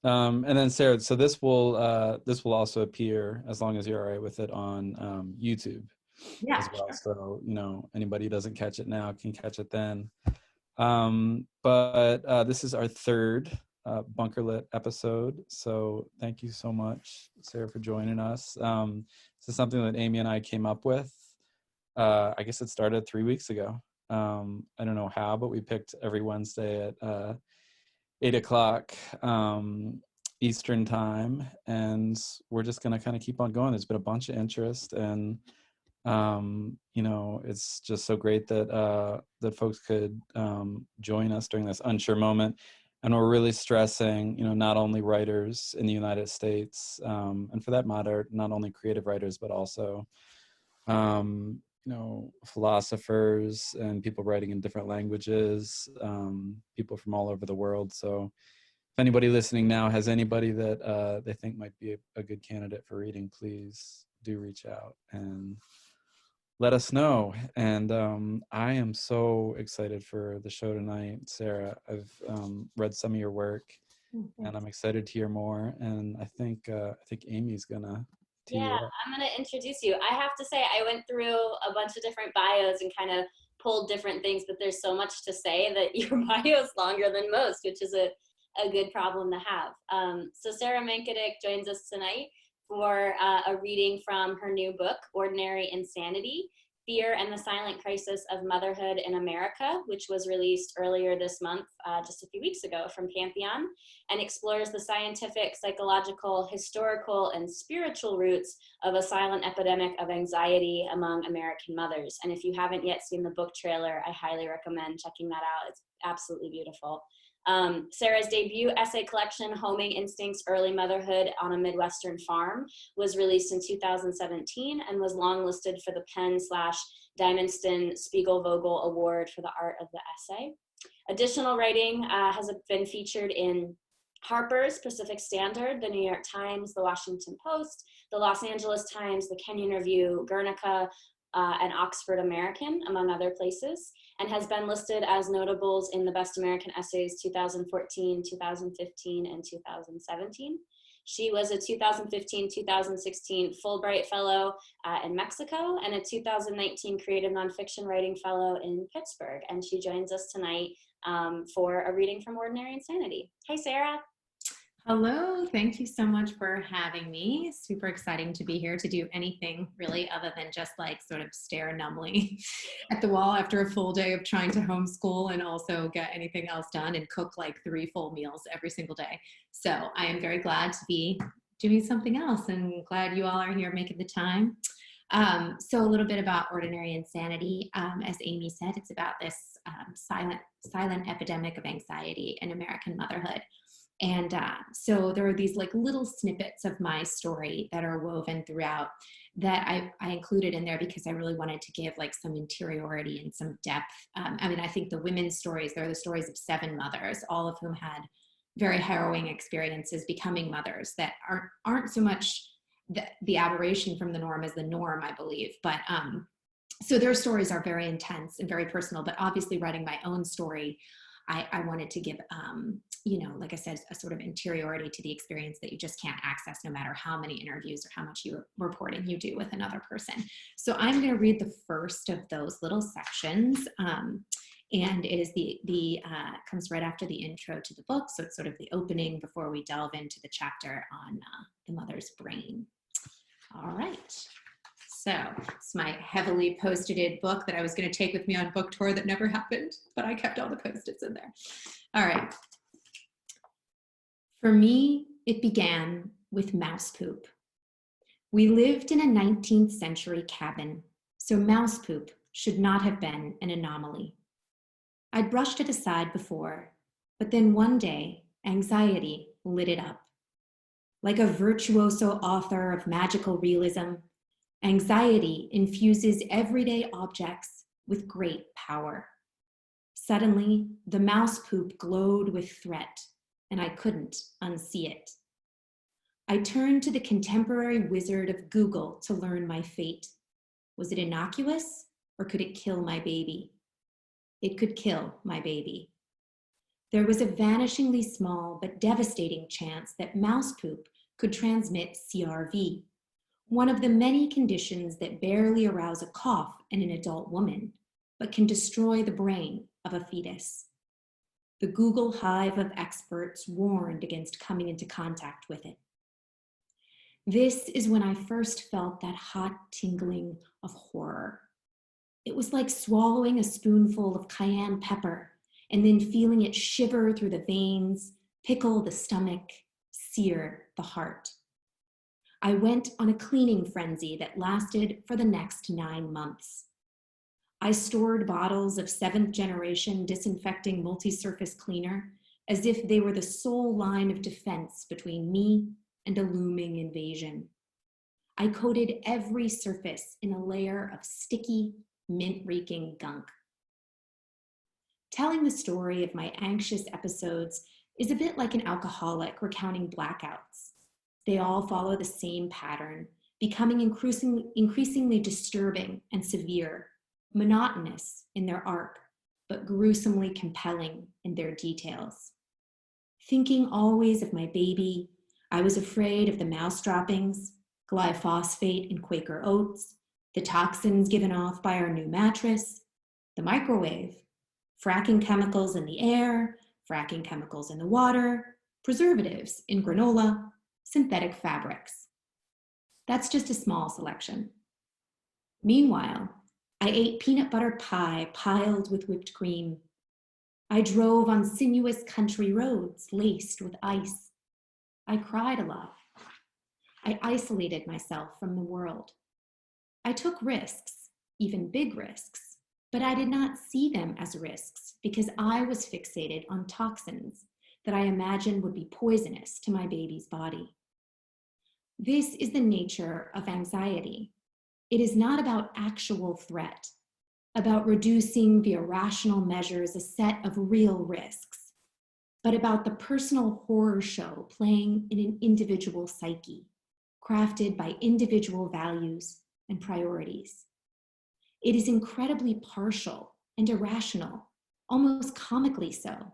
And then Sarah, so this will also appear, as long as you're all right with it, on YouTube Yeah, as well. sure. So, anybody who doesn't catch it now can catch it then. But this is our third BunkerLit episode. So thank you so much, Sarah, for joining us. This is something that Amy and I came up with. I guess it started 3 weeks ago. I don't know how, but we picked every Wednesday at 8 o'clock Eastern time, and we're just going to kind of keep on going. There's been a bunch of interest, and it's just so great that folks could join us during this unsure moment. And we're really stressing, not only writers in the United States, and for that matter, not only creative writers, but also philosophers and people writing in different languages, people from all over the world. So if anybody listening now has anybody that they think might be a good candidate for reading, please do reach out and let us know. And I am so excited for the show tonight, Sarah. I've read some of your work, and I'm excited to hear more. And I think Amy's gonna tee Yeah, you up. I'm going to introduce you. I have to say, I went through a bunch of different bios and kind of pulled different things, but there's so much to say that your bio is longer than most, which is a good problem to have. So Sarah Menkedick joins us tonight for a reading from her new book, Ordinary Insanity: Fear and the Silent Crisis of Motherhood in America, which was released earlier this month, just a few weeks ago from Pantheon, and explores the scientific, psychological, historical, and spiritual roots of a silent epidemic of anxiety among American mothers. And if you haven't yet seen the book trailer, I highly recommend checking that out. It's absolutely beautiful. Sarah's debut essay collection, Homing Instincts: Early Motherhood on a Midwestern Farm, was released in 2017 and was longlisted for the Penn/Diamondson Spiegel-Vogel Award for the Art of the Essay. Additional writing has been featured in Harper's, Pacific Standard, the New York Times, the Washington Post, the Los Angeles Times, the Kenyon Review, Guernica, and Oxford American, among other places, and has been listed as notables in the Best American Essays 2014, 2015, and 2017. She was a 2015-2016 Fulbright Fellow in Mexico and a 2019 Creative Nonfiction Writing Fellow in Pittsburgh. And she joins us tonight for a reading from Ordinary Insanity. Hey, Sarah. Hello, thank you so much for having me. Super exciting to be here to do anything really other than just like sort of stare numbly at the wall after a full day of trying to homeschool and also get anything else done and cook like 3 full meals every single day. So I am very glad to be doing something else and glad you all are here making the time. So a little bit about Ordinary Insanity. As Amy said, it's about this silent epidemic of anxiety in American motherhood. And so there are these like little snippets of my story that are woven throughout that I included in there because I really wanted to give like some interiority and some depth. I think the women's stories, they're the stories of 7 mothers, all of whom had very harrowing experiences becoming mothers that aren't so much the aberration from the norm as the norm, I believe. But so their stories are very intense and very personal, but obviously writing my own story, I wanted to give, like I said, a sort of interiority to the experience that you just can't access no matter how many interviews or how much reporting you do with another person. So I'm going to read the first of those little sections. And it is comes right after the intro to the book. So it's sort of the opening before we delve into the chapter on the mother's brain. All right. So it's my heavily post-it book that I was going to take with me on book tour that never happened, but I kept all the post-its in there. All right. For me, it began with mouse poop. We lived in a 19th century cabin, so mouse poop should not have been an anomaly. I'd brushed it aside before, but then one day, anxiety lit it up. Like a virtuoso author of magical realism, anxiety infuses everyday objects with great power. Suddenly, the mouse poop glowed with threat, and I couldn't unsee it. I turned to the contemporary wizard of Google to learn my fate. Was it innocuous, or could it kill my baby? It could kill my baby. There was a vanishingly small but devastating chance that mouse poop could transmit CRV, one of the many conditions that barely arouse a cough in an adult woman, but can destroy the brain of a fetus. The Google hive of experts warned against coming into contact with it. This is when I first felt that hot tingling of horror. It was like swallowing a spoonful of cayenne pepper and then feeling it shiver through the veins, pickle the stomach, sear the heart. I went on a cleaning frenzy that lasted for the next 9 months. I stored bottles of 7th generation disinfecting multi-surface cleaner as if they were the sole line of defense between me and a looming invasion. I coated every surface in a layer of sticky, mint-reeking gunk. Telling the story of my anxious episodes is a bit like an alcoholic recounting blackouts. They all follow the same pattern, becoming increasingly disturbing and severe, monotonous in their arc, but gruesomely compelling in their details. Thinking always of my baby, I was afraid of the mouse droppings, glyphosate in Quaker oats, the toxins given off by our new mattress, the microwave, fracking chemicals in the air, fracking chemicals in the water, preservatives in granola, synthetic fabrics. That's just a small selection. Meanwhile, I ate peanut butter pie piled with whipped cream. I drove on sinuous country roads laced with ice. I cried a lot. I isolated myself from the world. I took risks, even big risks, but I did not see them as risks because I was fixated on toxins that I imagined would be poisonous to my baby's body. This is the nature of anxiety. It is not about actual threat, about reducing via rational measures a set of real risks, but about the personal horror show playing in an individual psyche, crafted by individual values and priorities. It is incredibly partial and irrational, almost comically so.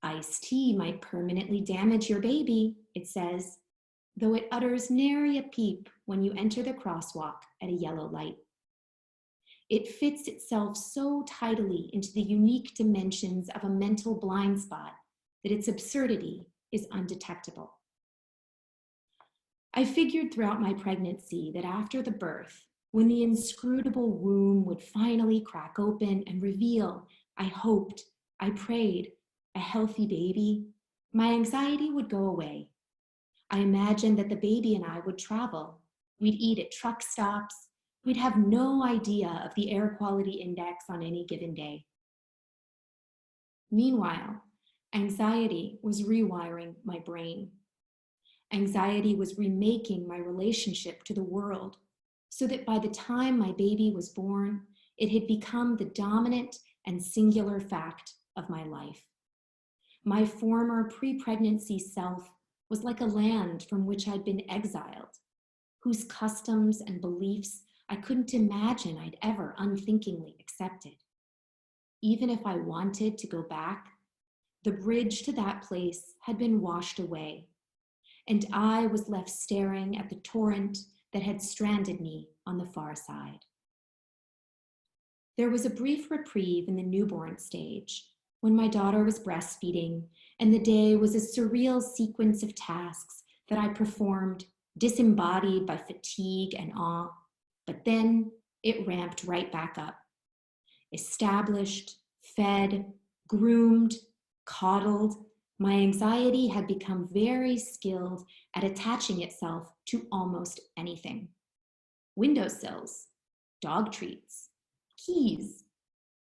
Iced tea might permanently damage your baby, it says, though it utters nary a peep when you enter the crosswalk at a yellow light. It fits itself so tidily into the unique dimensions of a mental blind spot that its absurdity is undetectable. I figured throughout my pregnancy that after the birth, when the inscrutable womb would finally crack open and reveal, I hoped, I prayed, a healthy baby, my anxiety would go away. I imagined that the baby and I would travel. We'd eat at truck stops. We'd have no idea of the air quality index on any given day. Meanwhile, anxiety was rewiring my brain. Anxiety was remaking my relationship to the world so that by the time my baby was born, it had become the dominant and singular fact of my life. My former pre-pregnancy self was like a land from which I'd been exiled, whose customs and beliefs I couldn't imagine I'd ever unthinkingly accepted. Even if I wanted to go back, the bridge to that place had been washed away, and I was left staring at the torrent that had stranded me on the far side. There was a brief reprieve in the newborn stage when my daughter was breastfeeding and the day was a surreal sequence of tasks that I performed, disembodied by fatigue and awe, but then it ramped right back up. Established, fed, groomed, coddled, my anxiety had become very skilled at attaching itself to almost anything. Windowsills, dog treats, keys,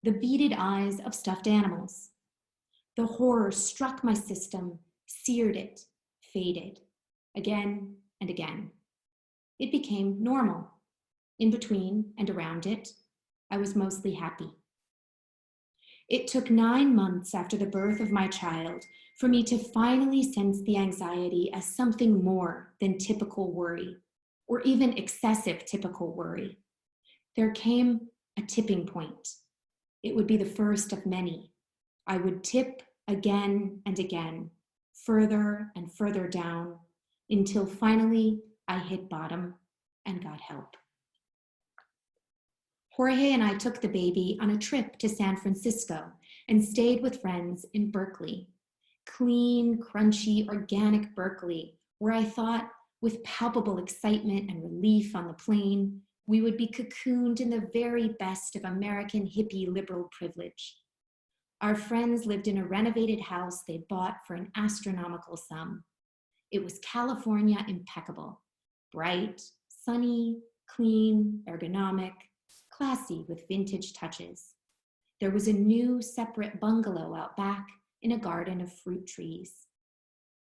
the beaded eyes of stuffed animals. The horror struck my system, seared it, faded, again and again. It became normal. In between and around it, I was mostly happy. It took 9 months after the birth of my child for me to finally sense the anxiety as something more than typical worry, or even excessive typical worry. There came a tipping point. It would be the first of many. I would tip again and again, further and further down, until finally I hit bottom and got help. Jorge and I took the baby on a trip to San Francisco and stayed with friends in Berkeley. Clean, crunchy, organic Berkeley, where I thought, with palpable excitement and relief on the plane, we would be cocooned in the very best of American hippie liberal privilege. Our friends lived in a renovated house they bought for an astronomical sum. It was California impeccable, bright, sunny, clean, ergonomic, classy with vintage touches. There was a new separate bungalow out back in a garden of fruit trees.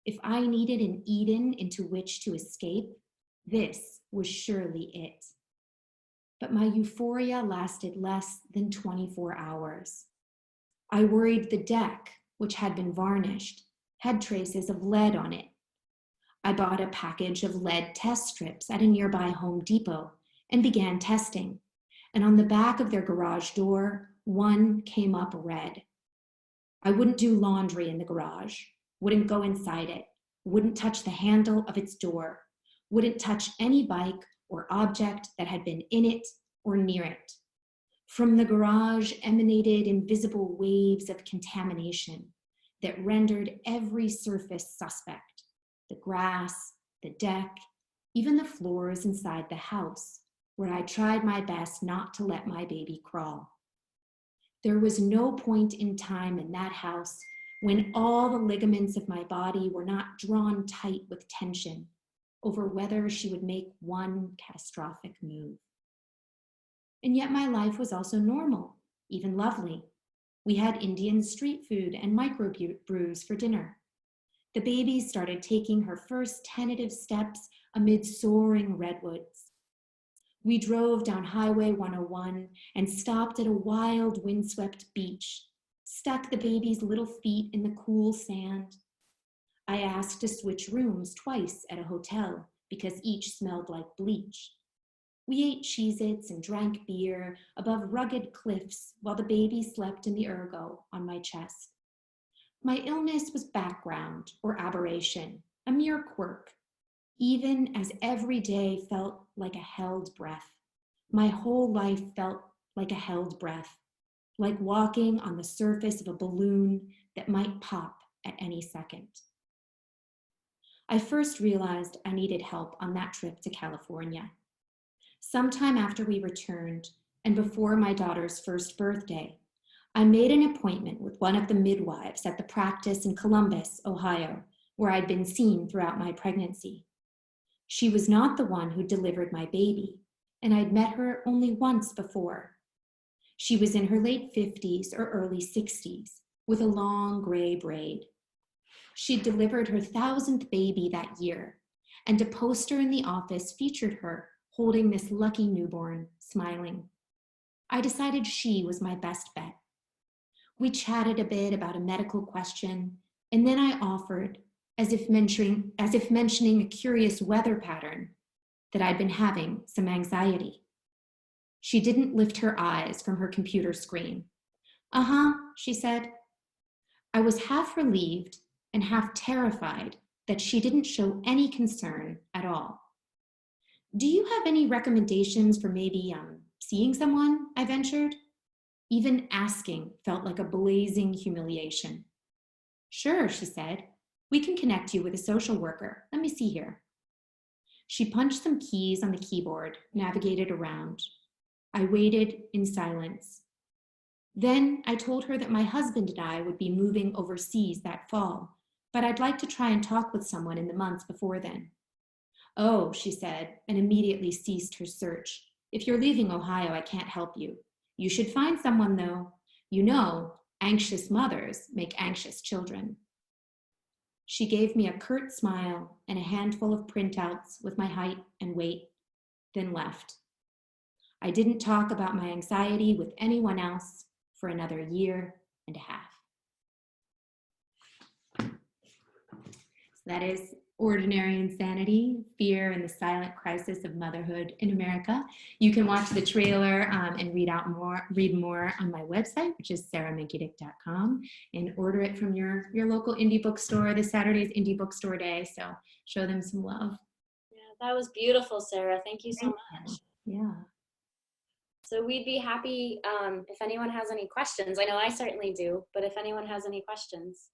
If I needed an Eden into which to escape, this was surely it. But my euphoria lasted less than 24 hours. I worried the deck, which had been varnished, had traces of lead on it. I bought a package of lead test strips at a nearby Home Depot and began testing. And on the back of their garage door, one came up red. I wouldn't do laundry in the garage, wouldn't go inside it, wouldn't touch the handle of its door, wouldn't touch any bike or object that had been in it or near it. From the garage emanated invisible waves of contamination that rendered every surface suspect: the grass, the deck, even the floors inside the house, where I tried my best not to let my baby crawl. There was no point in time in that house when all the ligaments of my body were not drawn tight with tension over whether she would make one catastrophic move. And yet my life was also normal, even lovely. We had Indian street food and microbrews for dinner. The baby started taking her first tentative steps amid soaring redwoods. We drove down Highway 101 and stopped at a wild, windswept beach, stuck the baby's little feet in the cool sand. I asked to switch rooms twice at a hotel because each smelled like bleach. We ate Cheez-Its and drank beer above rugged cliffs while the baby slept in the ergo on my chest. My illness was background or aberration, a mere quirk, even as every day felt like a held breath. My whole life felt like a held breath, like walking on the surface of a balloon that might pop at any second. I first realized I needed help on that trip to California. Sometime after we returned, and before my daughter's first birthday, I made an appointment with one of the midwives at the practice in Columbus, Ohio, where I'd been seen throughout my pregnancy. She was not the one who delivered my baby, and I'd met her only once before. She was in her late 50s or early 60s, with a long gray braid. She'd delivered her 1,000th baby that year, and a poster in the office featured her holding this lucky newborn, smiling. I decided she was my best bet. We chatted a bit about a medical question, and then I offered, as if mentioning a curious weather pattern, that I'd been having some anxiety. She didn't lift her eyes from her computer screen. "Uh-huh," she said. I was half relieved and half terrified that she didn't show any concern at all. "Do you have any recommendations for maybe seeing someone?" I ventured. Even asking felt like a blazing humiliation. "Sure," she said. "We can connect you with a social worker. Let me see here." She punched some keys on the keyboard, navigated around. I waited in silence. Then I told her that my husband and I would be moving overseas that fall, but I'd like to try and talk with someone in the months before then. "Oh," she said, and immediately ceased her search. "If you're leaving Ohio, I can't help you. You should find someone, though. You know, anxious mothers make anxious children." She gave me a curt smile and a handful of printouts with my height and weight, then left. I didn't talk about my anxiety with anyone else for another year and a half. So that is Ordinary Insanity, Fear and the Silent Crisis of Motherhood in America. You can watch the trailer and read more on my website, which is sarahmenkedick.com, and order it from your local indie bookstore. This Saturday's indie bookstore day, so show them some love. Yeah, that was beautiful, Sarah. Thank you so much. Yeah. So we'd be happy if anyone has any questions. I know I certainly do, but if anyone has any questions.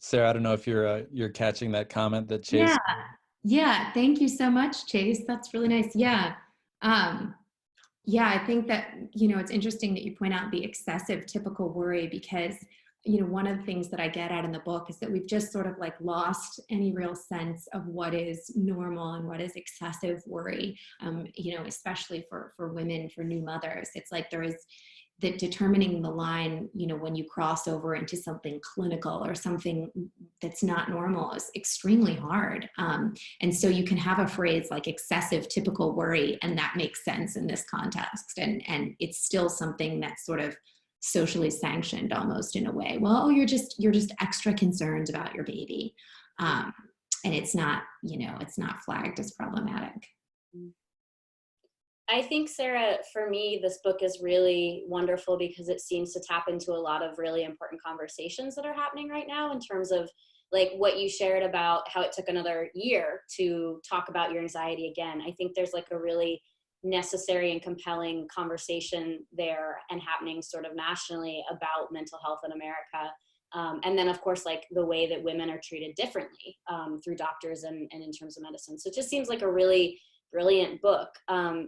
Sarah, I don't know if you're catching that comment that Chase. Yeah. Thank you so much, Chase. That's really nice. Yeah. I think that, it's interesting that you point out the excessive typical worry, because, one of the things that I get at in the book is that we've just sort of like lost any real sense of what is normal and what is excessive worry, especially for women, for new mothers. It's like there is that determining the line, when you cross over into something clinical or something that's not normal is extremely hard. And so you can have a phrase like excessive typical worry, and that makes sense in this context. And it's still something that's sort of socially sanctioned almost in a way. Well, you're just extra concerned about your baby. And it's not, it's not flagged as problematic. I think, Sarah, for me, this book is really wonderful because it seems to tap into a lot of really important conversations that are happening right now, in terms of like what you shared about how it took another year to talk about your anxiety again. I think there's like a really necessary and compelling conversation there and happening sort of nationally about mental health in America. And then, of course, like the way that women are treated differently through doctors and in terms of medicine. So it just seems like a really brilliant book.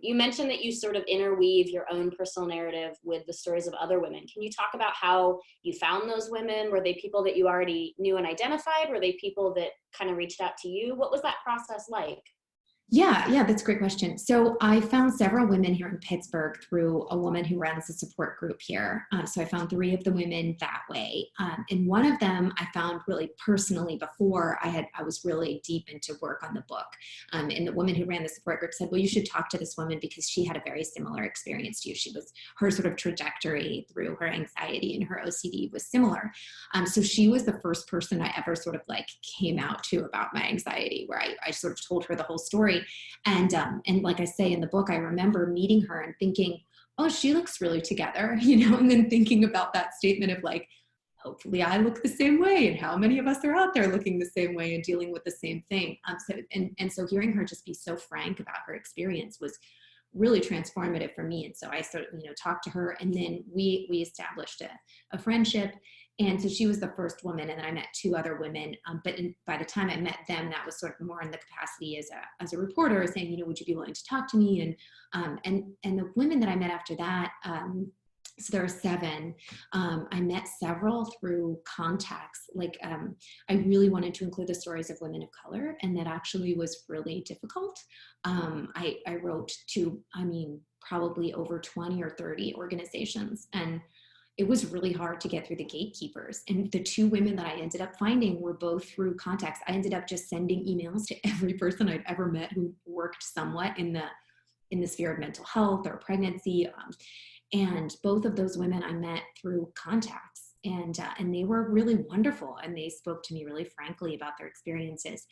You mentioned that you sort of interweave your own personal narrative with the stories of other women. Can you talk about how you found those women? Were they people that you already knew and identified? Were they people that kind of reached out to you? What was that process like? Yeah, that's a great question. So I found several women here in Pittsburgh through a woman who runs a support group here. So I found 3 of the women that way. And one of them I found really personally before I was really deep into work on the book. And the woman who ran the support group said, well, you should talk to this woman because she had a very similar experience to you. Her sort of trajectory through her anxiety and her OCD was similar. So she was the first person I ever sort of like came out to about my anxiety, where I sort of told her the whole story. And like I say in the book, I remember meeting her and thinking, oh, she looks really together, and then thinking about that statement of like, hopefully I look the same way, and how many of us are out there looking the same way and dealing with the same thing. So hearing her just be so frank about her experience was really transformative for me. And so I sort of, talked to her, and then we established a friendship. And so she was the first woman, and then I met 2 other women. But by the time I met them, that was sort of more in the capacity as a reporter, saying, would you be willing to talk to me? And the women that I met after that, so there are 7. I met several through contacts. Like I really wanted to include the stories of women of color, and that actually was really difficult. I wrote to, probably over 20 or 30 organizations, and it was really hard to get through the gatekeepers. And the 2 women that I ended up finding were both through contacts. I ended up just sending emails to every person I'd ever met who worked somewhat in the sphere of mental health or pregnancy. And both of those women I met through contacts, and they were really wonderful. And they spoke to me really frankly about their experiences.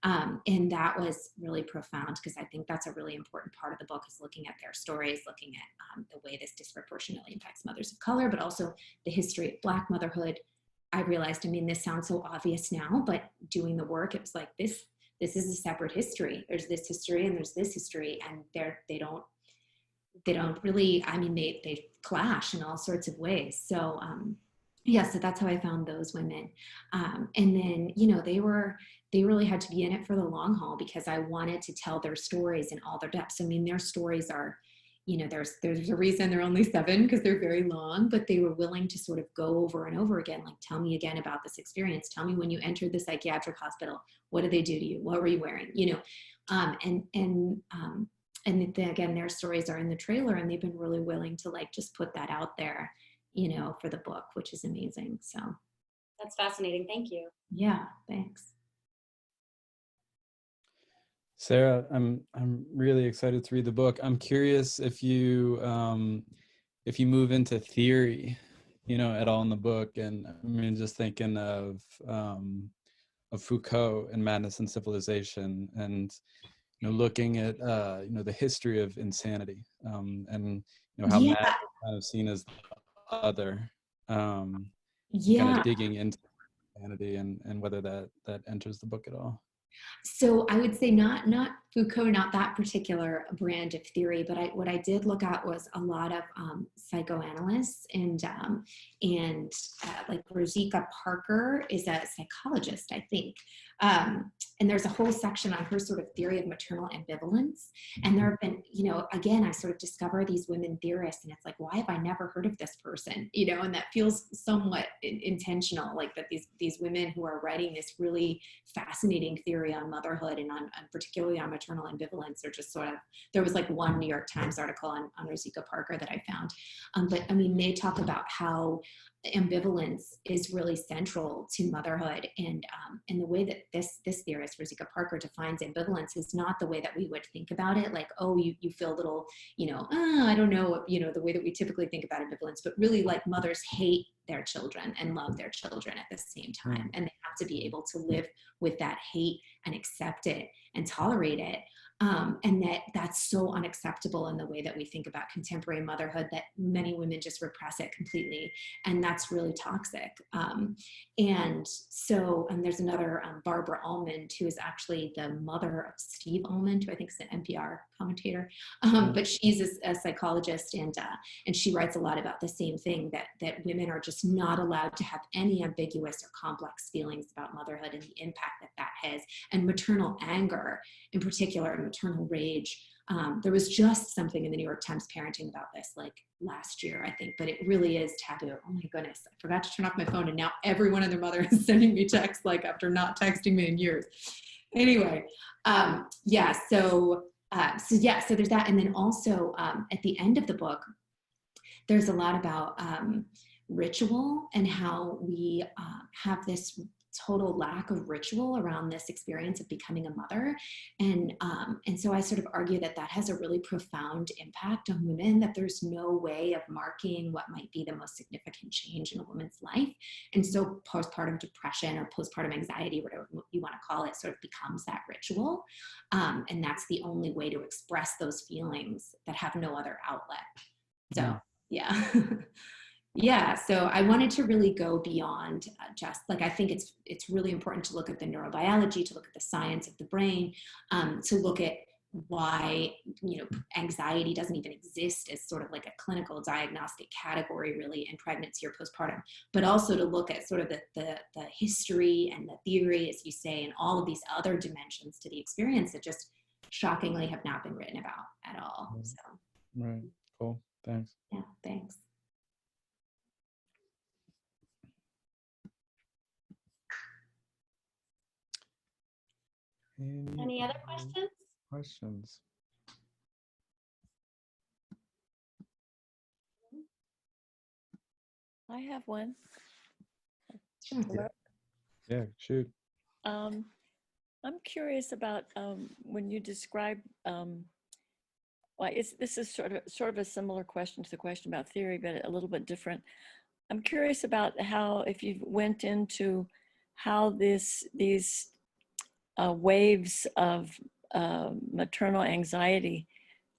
And that was really profound, because I think that's a really important part of the book, is looking at their stories, looking at the way this disproportionately impacts mothers of color, but also the history of Black motherhood. I realized, this sounds so obvious now, but doing the work, it was like, this is a separate history. There's this history and there's this history, and they don't really, they clash in all sorts of ways. So, so that's how I found those women. And then, they really had to be in it for the long haul, because I wanted to tell their stories in all their depths. Their stories are, there's a reason they're only 7, because they're very long, but they were willing to sort of go over and over again, like, tell me again about this experience. Tell me when you entered the psychiatric hospital, what did they do to you? What were you wearing? And then again, their stories are in the trailer, and they've been really willing to like just put that out there, for the book, which is amazing. So that's fascinating. Thank you. Yeah, thanks. Sarah, I'm really excited to read the book. I'm curious if you move into theory, at all in the book. And I mean, just thinking of Foucault and Madness and Civilization, and looking at the history of insanity, and how Yeah, mad is kind of seen as the other, kind yeah. of digging into insanity and whether that enters the book at all. So I would say not Foucault, not that particular brand of theory, but what I did look at was a lot of psychoanalysts and like Rosika Parker is a psychologist, I think, and there's a whole section on her sort of theory of maternal ambivalence. And there have been, again, I sort of discover these women theorists, and it's like, why have I never heard of this person? And that feels somewhat intentional, like that these women who are writing this really fascinating theory on motherhood and on particularly on maternal ambivalence are just sort of, there was like one New York Times article on Rosika Parker that I found. But I mean, they talk about how ambivalence is really central to motherhood, and the way that this theorist Rosika Parker defines ambivalence is not the way that we would think about it, like, oh, you feel a little, I don't know, the way that we typically think about ambivalence, but really like mothers hate their children and love their children at the same time, and they have to be able to live with that hate and accept it and tolerate it. And that's so unacceptable in the way that we think about contemporary motherhood, that many women just repress it completely, and that's really toxic. And there's another Barbara Almond, who is actually the mother of Steve Almond, who I think is an NPR commentator, but she's a psychologist, and she writes a lot about the same thing, that women are just not allowed to have any ambiguous or complex feelings about motherhood and the impact that has, and maternal anger in particular, and maternal rage. There was just something in the New York Times parenting about this like last year, I think, but it really is taboo. Oh my goodness, I forgot to turn off my phone, and now every one of their mother is sending me texts like after not texting me in years. Anyway, so there's that. And then also at the end of the book, there's a lot about ritual, and how we have this total lack of ritual around this experience of becoming a mother. And so I sort of argue that has a really profound impact on women, that there's no way of marking what might be the most significant change in a woman's life. And so postpartum depression or postpartum anxiety, whatever you want to call it, sort of becomes that ritual. And that's the only way to express those feelings that have no other outlet. So, yeah. Yeah, so I wanted to really go beyond just like, I think it's really important to look at the neurobiology, to look at the science of the brain, to look at why anxiety doesn't even exist as sort of like a clinical diagnostic category really in pregnancy or postpartum, but also to look at sort of the history and the theory, as you say, and all of these other dimensions to the experience that just shockingly have not been written about at all. So right, cool, thanks. Yeah, thanks. Any other questions? I have one. Sure. Yeah, shoot. I'm curious about when you describe, this is sort of a similar question to the question about theory, but a little bit different. I'm curious about how, if you went into how these waves of maternal anxiety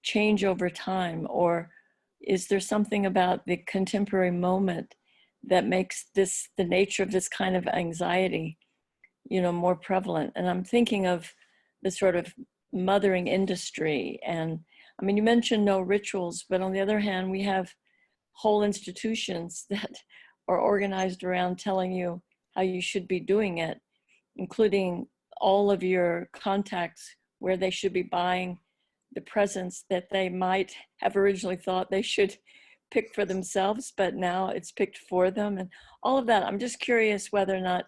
change over time, or is there something about the contemporary moment that makes the nature of this kind of anxiety, more prevalent? And I'm thinking of the sort of mothering industry. And I mean, you mentioned no rituals, but on the other hand, we have whole institutions that are organized around telling you how you should be doing it, including all of your contacts, where they should be buying the presents that they might have originally thought they should pick for themselves, but now it's picked for them, and all of that. I'm just curious whether or not,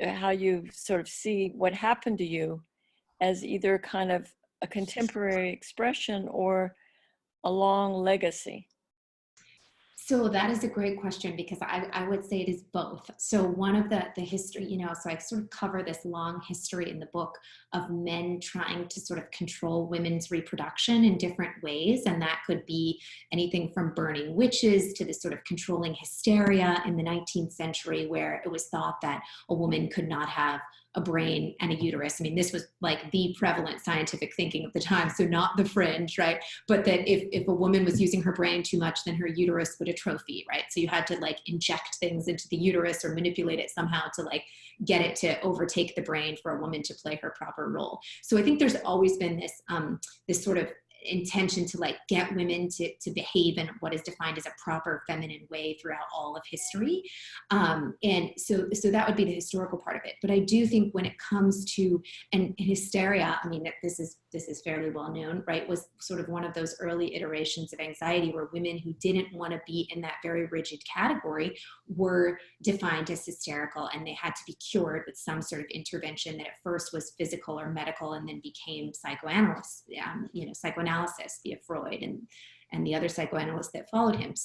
how you sort of see what happened to you as either kind of a contemporary expression or a long legacy. So that is a great question, because I would say it is both. So one of the history, so I sort of cover this long history in the book of men trying to sort of control women's reproduction in different ways. And that could be anything from burning witches to this sort of controlling hysteria in the 19th century, where it was thought that a woman could not have a brain and a uterus. I mean, this was like the prevalent scientific thinking of the time, so not the fringe, right? But that if a woman was using her brain too much, then her uterus would atrophy, right? So you had to like inject things into the uterus or manipulate it somehow to like get it to overtake the brain for a woman to play her proper role. So I think there's always been this this sort of intention to like get women to behave in what is defined as a proper feminine way throughout all of history. And so that would be the historical part of it. But I do think when it comes to, and hysteria, I mean, this is fairly well known, right, was sort of one of those early iterations of anxiety where women who didn't want to be in that very rigid category were defined as hysterical, and they had to be cured with some sort of intervention that at first was physical or medical and then became psychoanalysis via Freud and the other psychoanalysts that followed him.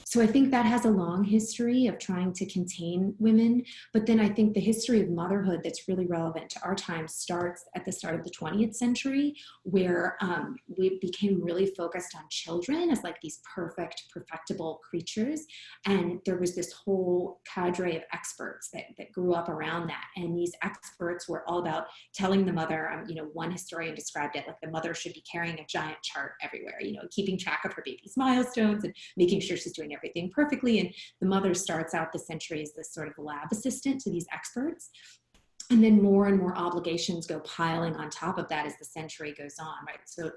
So I think that has a long history of trying to contain women. But then I think the history of motherhood that's really relevant to our time starts at the start of the 20th century, where we became really focused on children as like these perfect, perfectible creatures. And there was this whole cadre of experts that grew up around that. And these experts were all about telling the mother, one historian described it like the mother should be carrying a giant chart everywhere, keeping track of her baby's milestones and making sure she's doing everything perfectly. And the mother starts out the century as this sort of lab assistant to these experts. And then more and more obligations go piling on top of that as the century goes on, right? So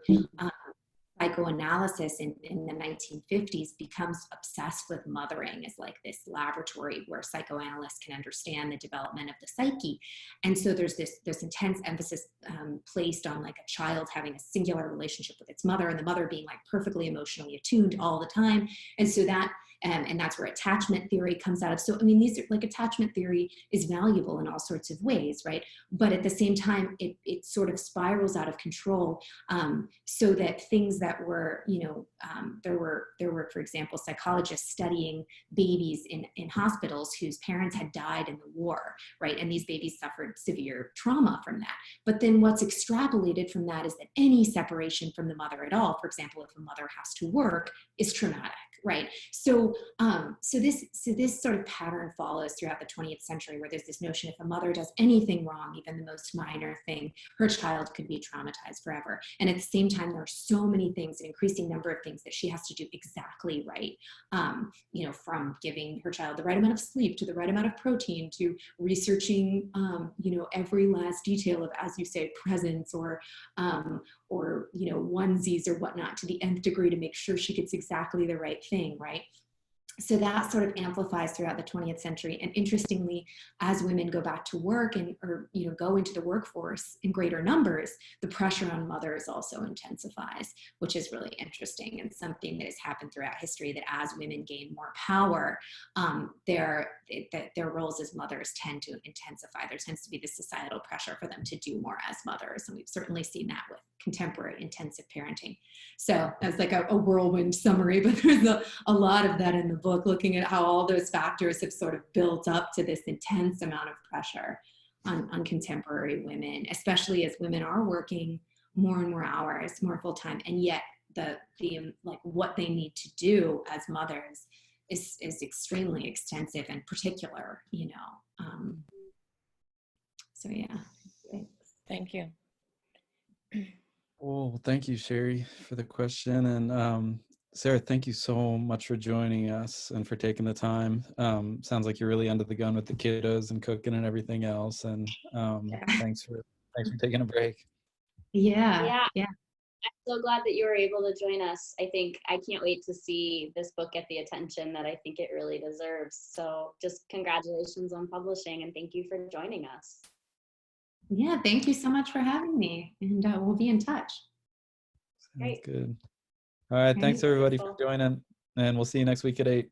psychoanalysis in the 1950s becomes obsessed with mothering as like this laboratory where psychoanalysts can understand the development of the psyche. And so there's this intense emphasis placed on like a child having a singular relationship with its mother, and the mother being like perfectly emotionally attuned all the time. And so that and that's where attachment theory comes out of. So, I mean, these are like attachment theory is valuable in all sorts of ways, right? But at the same time, it sort of spirals out of control, so that things that were, there were, for example, psychologists studying babies in hospitals whose parents had died in the war, right? And these babies suffered severe trauma from that. But then what's extrapolated from that is that any separation from the mother at all, for example, if a mother has to work, is traumatic. Right. So this sort of pattern follows throughout the 20th century, where there's this notion if a mother does anything wrong, even the most minor thing, her child could be traumatized forever. And at the same time, there are so many things, an increasing number of things that she has to do exactly right. From giving her child the right amount of sleep to the right amount of protein to researching, every last detail of, as you say, presence or onesies or whatnot to the nth degree to make sure she gets exactly the right thing, right? So that sort of amplifies throughout the 20th century. And interestingly, as women go back to work or go into the workforce in greater numbers, the pressure on mothers also intensifies, which is really interesting and something that has happened throughout history, that as women gain more power, their roles as mothers tend to intensify. There tends to be this societal pressure for them to do more as mothers. And we've certainly seen that with contemporary intensive parenting. So that's like a whirlwind summary, but there's a lot of that in the book, looking at how all those factors have sort of built up to this intense amount of pressure on contemporary women, especially as women are working more and more hours, more full time, and yet the like what they need to do as mothers is extremely extensive and particular, So yeah. Thanks. Thank you. Well, thank you, Sherry, for the question. And Sarah, thank you so much for joining us and for taking the time. Sounds like you're really under the gun with the kiddos and cooking and everything else. And thanks for taking a break. Yeah. I'm so glad that you were able to join us. I can't wait to see this book get the attention that I think it really deserves. So just congratulations on publishing, and thank you for joining us. Yeah, thank you so much for having me, and we'll be in touch. Sounds good. All right, thanks everybody for joining, and we'll see you next week at 8.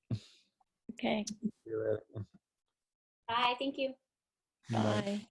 Okay. Bye, thank you. Bye.